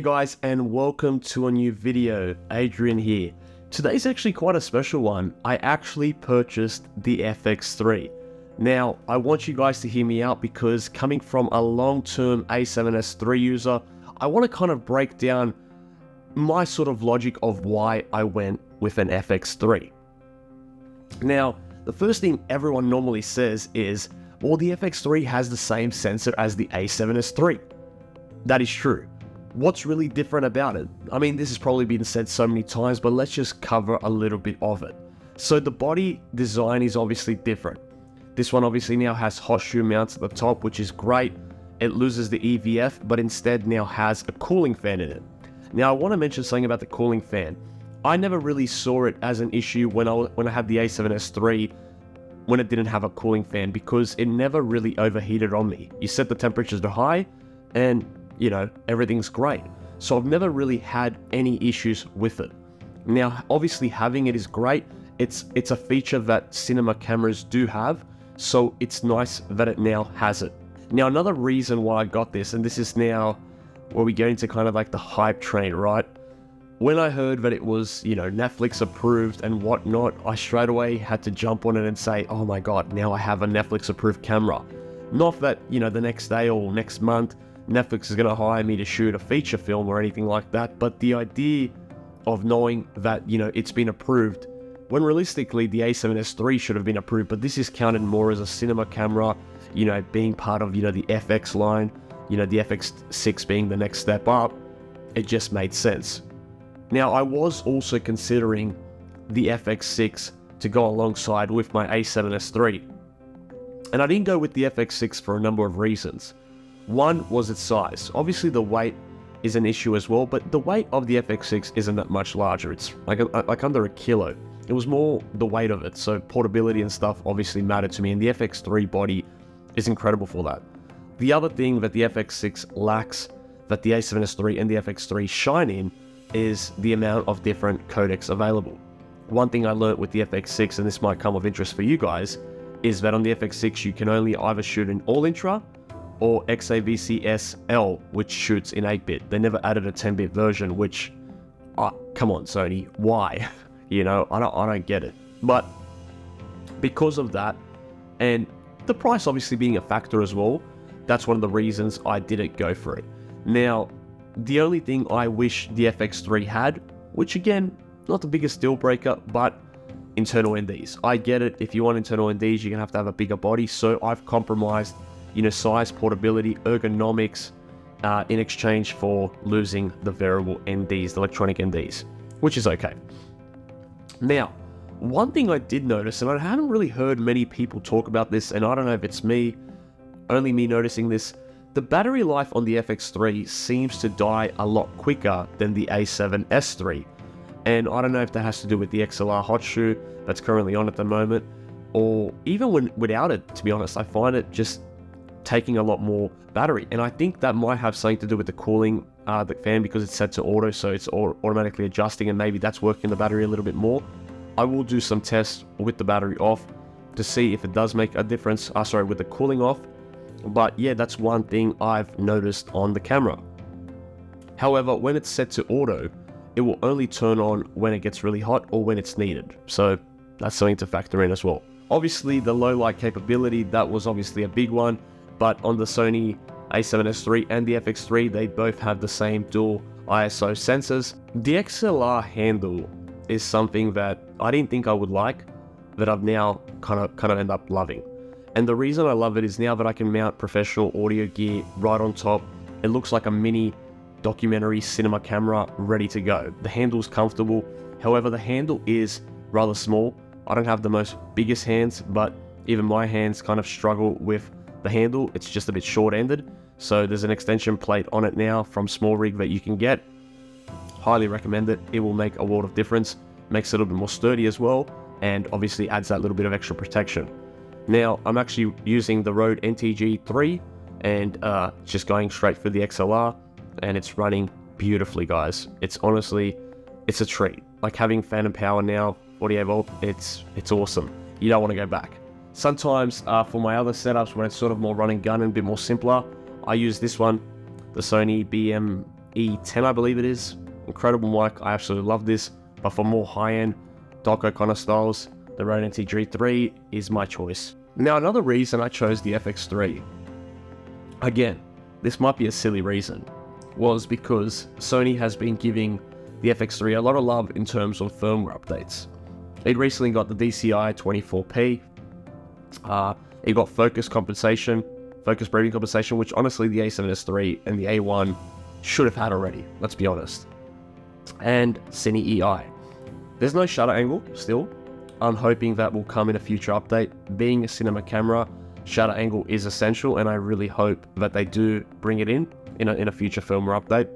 guys, and welcome to a new video. Adrian here. Today's actually quite a special one. I actually purchased the FX3. Now, I want you guys to hear me out because coming from a long-term A7S III user, I want to kind of break down my sort of logic of why I went with an FX3. Now, the first thing everyone normally says is, well, the FX3 has the same sensor as the A7S III. That is true. What's really different about it? I mean, this has probably been said so many times, but let's just cover a little bit of it. So the body design is obviously different. This one obviously now has hot shoe mounts at the top, which is great. It loses the EVF, but instead now has a cooling fan in it. Now, I want to mention something about the cooling fan. I never really saw it as an issue when I had the A7S III when it didn't have a cooling fan, because it never really overheated on me. You set the temperatures to high and, you know, everything's great. So I've never really had any issues with it. Now, obviously having it is great. It's a feature that cinema cameras do have, so it's nice that it now has it. Now, another reason why I got this, and this is now where we get into kind of like the hype train, right? When I heard that it was, you know, Netflix approved and whatnot, I straight away had to jump on it and say, oh my God, now I have a Netflix approved camera. Not that, you know, the next day or next month, Netflix is going to hire me to shoot a feature film or anything like that, but the idea of knowing that, you know, it's been approved, when realistically the A7S III should have been approved, but this is counted more as a cinema camera, you know, being part of, you know, the FX line, you know, the FX6 being the next step up, it just made sense. Now, I was also considering the FX6 to go alongside with my A7S III, and I didn't go with the FX6 for a number of reasons. One was its size. Obviously the weight is an issue as well, but the weight of the FX6 isn't that much larger. It's like under a kilo. It was more the weight of it, so portability and stuff obviously mattered to me, and the FX3 body is incredible for that. The other thing that the FX6 lacks that the A7S III and the FX3 shine in is the amount of different codecs available. One thing I learned with the FX6, and this might come of interest for you guys, is that on the FX6 you can only either shoot in all intra or XAVC-SL, which shoots in 8-bit. They never added a 10-bit version, which, come on Sony, why? You know, I don't get it. But because of that, and the price obviously being a factor as well, that's one of the reasons I didn't go for it. Now, the only thing I wish the FX3 had, which again, not the biggest deal breaker, but internal NDs. I get it, if you want internal NDs, you're gonna have to have a bigger body, so I've compromised, you know, size, portability, ergonomics, in exchange for losing the variable NDs, the electronic NDs, which is okay. Now, one thing I did notice, and I haven't really heard many people talk about this, and I don't know if it's only me noticing this, the battery life on the FX3 seems to die a lot quicker than the A7S III. And I don't know if that has to do with the XLR hot shoe that's currently on at the moment, or even without it, to be honest, I find it just taking a lot more battery. And I think that might have something to do with the cooling, the fan, because it's set to auto, so it's automatically adjusting, and maybe that's working the battery a little bit more. I will do some tests with the battery off to see if it does make a difference, with the cooling off. But yeah, that's one thing I've noticed on the camera. However, when it's set to auto, it will only turn on when it gets really hot or when it's needed. So that's something to factor in as well. Obviously, the low light capability, that was obviously a big one. But on the Sony A7S III and the FX3, they both have the same dual ISO sensors. The XLR handle is something that I didn't think I would like, that I've now kind of end up loving. And the reason I love it is now that I can mount professional audio gear right on top, it looks like a mini documentary cinema camera ready to go. The handle's comfortable. However, the handle is rather small. I don't have the most biggest hands, but even my hands kind of struggle with the handle. It's just a bit short-ended. So there's an extension plate on it now from Small Rig that you can get. Highly recommend it. It will make a world of difference. Makes it a little bit more sturdy as well, and obviously adds that little bit of extra protection. Now, I'm actually using the Rode NTG3 and just going straight for the XLR, and it's running beautifully, guys. It's honestly, it's a treat. Like having phantom power now, 48 volt, it's awesome. You don't want to go back. Sometimes for my other setups, when it's sort of more run and gun and a bit more simpler, I use this one, the Sony E10, I believe it is. Incredible mic, I absolutely love this. But for more high-end doco kind of styles, the Rode NT-G3 is my choice. Now, another reason I chose the FX3, again, this might be a silly reason, was because Sony has been giving the FX3 a lot of love in terms of firmware updates. It recently got the DCI 24p, it got focus breathing compensation, which honestly the A7S3 and the A1 should have had already, let's be honest. And Cine EI. There's no shutter angle still. I'm hoping that will come in a future update. Being a cinema camera, shutter angle is essential, and I really hope that they do bring it in a future firmware update.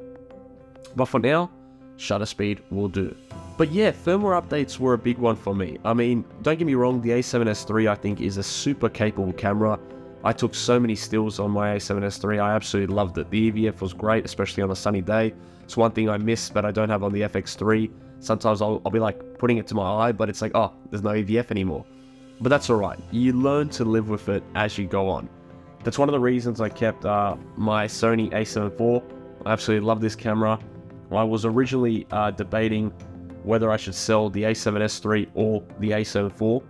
But for now, shutter speed will do. But yeah, firmware updates were a big one for me. I mean, don't get me wrong, the A7S3 I think is a super capable camera. I took so many stills on my A7S3, I absolutely loved it. The EVF was great, especially on a sunny day. It's one thing I miss that I don't have on the FX3. Sometimes I'll be like putting it to my eye, but it's like, oh, there's no EVF anymore. But that's alright, you learn to live with it as you go on. That's one of the reasons I kept my Sony a7 IV. I absolutely love this camera. I was originally debating whether I should sell the A7S III or the a7 IV.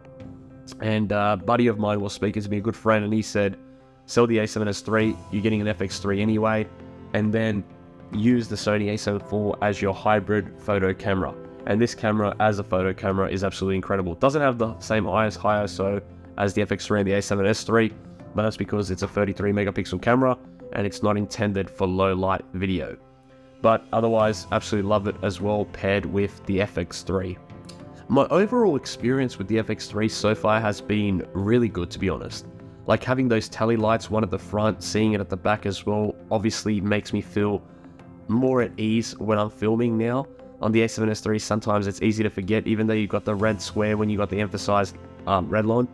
And a buddy of mine was speaking to me, a good friend, and he said, sell the A7S III, you're getting an FX3 anyway, and then use the Sony a7 IV as your hybrid photo camera. And this camera as a photo camera is absolutely incredible. It doesn't have the same high ISO as the FX3 and the A7S III, but that's because it's a 33 megapixel camera and it's not intended for low light video. But otherwise, absolutely love it as well paired with the FX3. My overall experience with the FX3 so far has been really good, to be honest. Like having those tally lights, one at the front, seeing it at the back as well, obviously makes me feel more at ease when I'm filming now. On the A7S III, sometimes it's easy to forget, even though you've got the red square when you got the emphasized red line,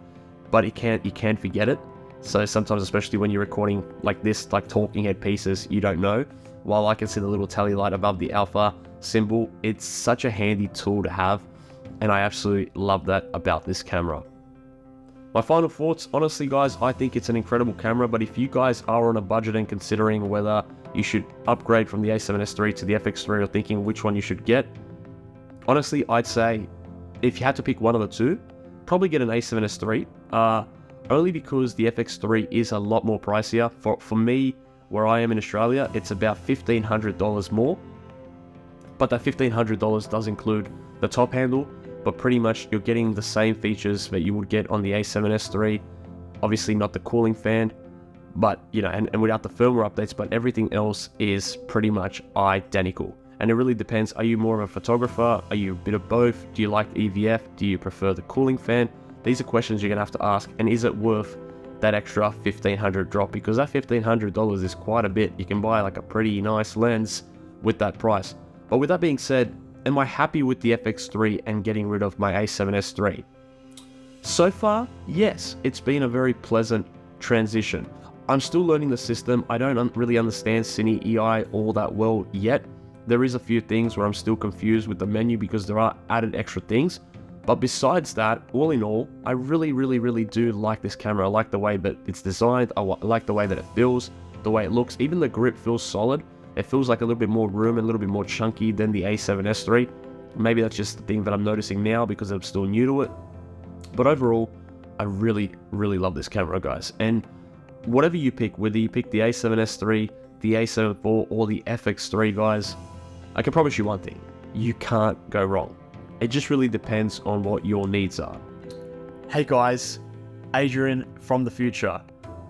but you can't forget it. So sometimes, especially when you're recording like this, like talking head pieces, you don't know. While I can see the little tally light above the alpha symbol, it's such a handy tool to have, and I absolutely love that about this camera. My final thoughts, honestly guys, I think it's an incredible camera, but if you guys are on a budget and considering whether you should upgrade from the A7S III to the FX3 or thinking which one you should get, honestly, I'd say if you had to pick one of the two, probably get an A7S III, only because the FX3 is a lot more pricier. For me, where I am in Australia, it's about $1,500 more, but that $1,500 does include the top handle, but pretty much you're getting the same features that you would get on the A7S III. Obviously not the cooling fan, but you know, and without the firmware updates, but everything else is pretty much identical. And it really depends, are you more of a photographer? Are you a bit of both? Do you like EVF? Do you prefer the cooling fan? These are questions you're gonna have to ask, and is it worth that extra $1,500 drop? Because that $1,500 is quite a bit. You can buy like a pretty nice lens with that price. But with that being said, am I happy with the FX3 and getting rid of my A7S III? So far, yes, it's been a very pleasant transition. I'm still learning the system. I don't really understand Cine EI all that well yet. There is a few things where I'm still confused with the menu because there are added extra things. But besides that, all in all, I really do like this camera. I like the way that it's designed. I like the way that it feels, the way it looks. Even the grip feels solid. It feels like a little bit more room and a little bit more chunky than the A7S III. Maybe that's just the thing that I'm noticing now because I'm still new to it. But overall, I really love this camera, guys. And whatever you pick, whether you pick the A7S III, the A7 IV, or the FX3, guys, I can promise you one thing. You can't go wrong. It just really depends on what your needs are. Hey guys, Adrian from the future.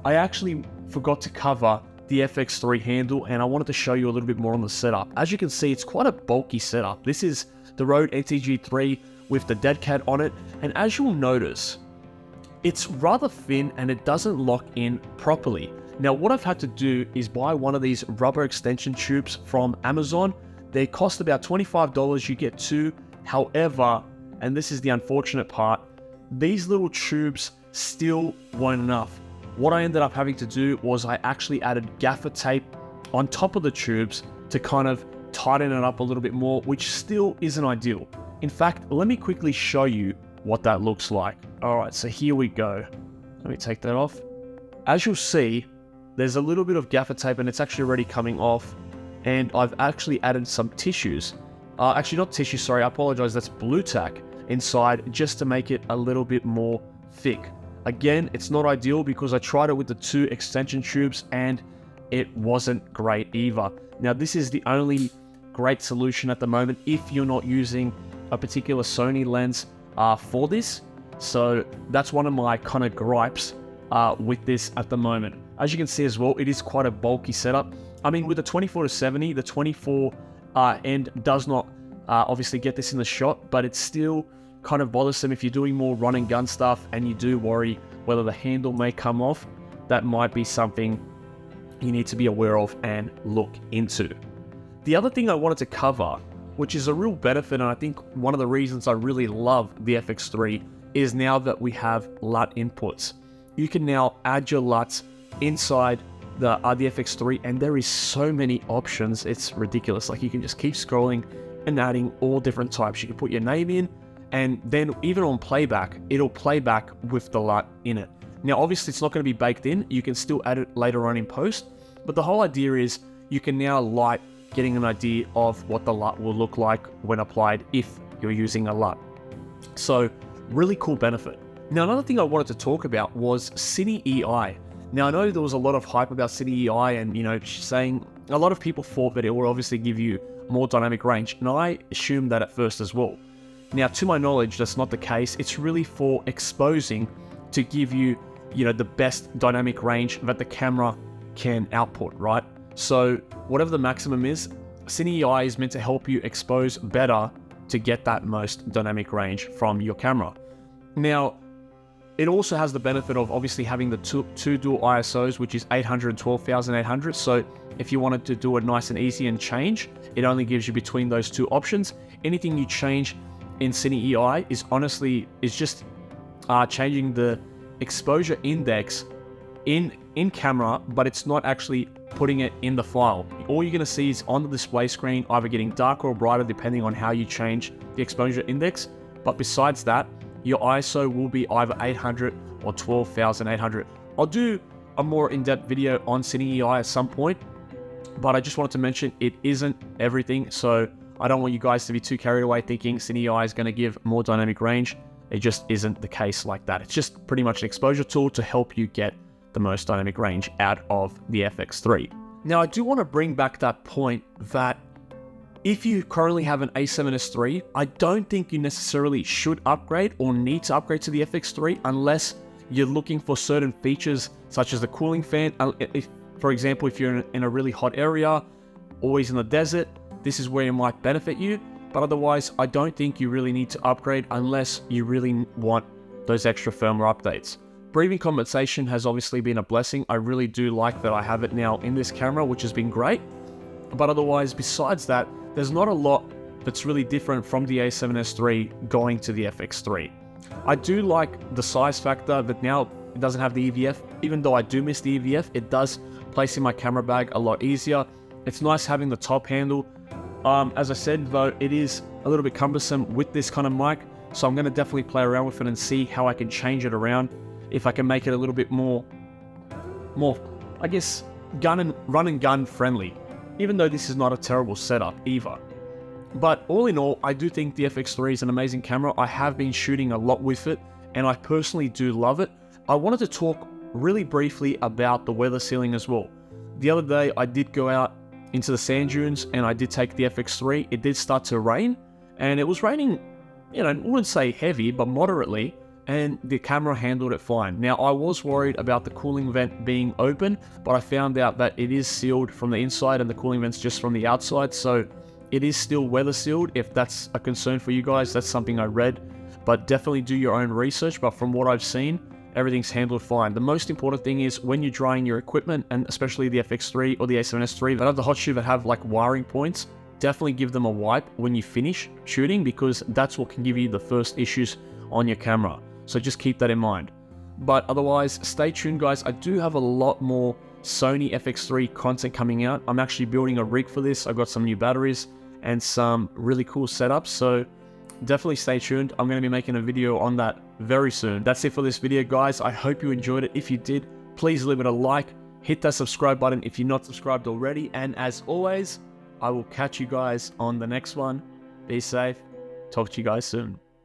I actually forgot to cover the FX3 handle, and I wanted to show you a little bit more on the setup. As you can see, it's quite a bulky setup. This is the Rode NT-G3 with the dead cat on it, and as you'll notice, it's rather thin and it doesn't lock in properly. Now what I've had to do is buy one of these rubber extension tubes from Amazon. They cost about $25, you get two. However, and this is the unfortunate part, these little tubes still weren't enough. What I ended up having to do was I actually added gaffer tape on top of the tubes to kind of tighten it up a little bit more, which still isn't ideal. In fact, let me quickly show you what that looks like. All right, so here we go. Let me take that off. As you'll see, there's a little bit of gaffer tape and it's actually already coming off. and I've actually added some tissues. Actually not tissue, sorry, I apologize, that's blue tack inside just to make it a little bit more thick. Again, it's not ideal because I tried it with the 2 extension tubes and it wasn't great either. Now this is the only great solution at the moment if you're not using a particular Sony lens for this. So that's one of my kind of gripes with this at the moment. As you can see as well, it is quite a bulky setup. I mean, with the 24-70, the 24 end does not obviously get this in the shot, but it's still kind of bothersome if you're doing more run and gun stuff and you do worry whether the handle may come off. That might be something you need to be aware of and look into. The other thing I wanted to cover, which is a real benefit, and I think one of the reasons I really love the FX3, is now that we have LUT inputs. You can now add your LUTs inside the FX3, and there is so many options, it's ridiculous. Like, you can just keep scrolling and adding all different types. You can put your name in, and then even on playback, it'll play back with the LUT in it. Now, obviously, it's not going to be baked in. You can still add it later on in post, but the whole idea is you can now light getting an idea of what the LUT will look like when applied if you're using a LUT. So, really cool benefit. Now, another thing I wanted to talk about was Cine EI. Now, I know there was a lot of hype about Cine EI and, you know, saying a lot of people thought that it will obviously give you more dynamic range, and I assumed that at first as well. Now, to my knowledge, that's not the case. It's really for exposing to give you, you know, the best dynamic range that the camera can output, right? So whatever the maximum is, Cine EI is meant to help you expose better to get that most dynamic range from your camera. Now, it also has the benefit of obviously having the two dual ISOs, which is 800 and 12,800. So if you wanted to do it nice and easy and change, it only gives you between those two options. Anything you change in Cine EI is just changing the exposure index in camera, but it's not actually putting it in the file. All you're going to see is on the display screen either getting darker or brighter depending on how you change the exposure index. But besides that, your ISO will be either 800 or 12,800. I'll do a more in-depth video on Cine EI at some point, but I just wanted to mention it isn't everything. So I don't want you guys to be too carried away thinking Cine EI is going to give more dynamic range. It just isn't the case like that. It's just pretty much an exposure tool to help you get the most dynamic range out of the FX3. Now, I do want to bring back that point that if you currently have an A7S III, I don't think you necessarily should upgrade or need to upgrade to the FX3 unless you're looking for certain features such as the cooling fan. For example, if you're in a really hot area, always in the desert, this is where it might benefit you. But otherwise, I don't think you really need to upgrade unless you really want those extra firmware updates. Breathing compensation has obviously been a blessing. I really do like that I have it now in this camera, which has been great. But otherwise, besides that, there's not a lot that's really different from the A7S III going to the FX3. I do like the size factor that now it doesn't have the EVF. Even though I do miss the EVF, it does place in my camera bag a lot easier. It's nice having the top handle. As I said, though, it is a little bit cumbersome with this kind of mic, so I'm going to definitely play around with it and see how I can change it around. If I can make it a little bit more, I guess, run and gun friendly, even though this is not a terrible setup either. But all in all, I do think the FX3 is an amazing camera. I have been shooting a lot with it, and I personally do love it. I wanted to talk really briefly about the weather sealing as well. The other day, I did go out into the sand dunes, and I did take the FX3. It did start to rain, and it was raining, you know, I wouldn't say heavy, but moderately, and the camera handled it fine. Now, I was worried about the cooling vent being open, but I found out that it is sealed from the inside and the cooling vent's just from the outside, so it is still weather sealed. If that's a concern for you guys, that's something I read, but definitely do your own research. But from what I've seen, everything's handled fine. The most important thing is when you're drying your equipment, and especially the FX3 or the A7S III that have the hot shoe that have like wiring points, definitely give them a wipe when you finish shooting, because that's what can give you the first issues on your camera. So just keep that in mind. But otherwise, stay tuned, guys. I do have a lot more Sony FX3 content coming out. I'm actually building a rig for this. I've got some new batteries and some really cool setups, so definitely stay tuned. I'm going to be making a video on that very soon. That's it for this video, guys. I hope you enjoyed it. If you did, please leave it a like, hit that subscribe button if you're not subscribed already, and as always, I will catch you guys on the next one. Be safe. Talk to you guys soon.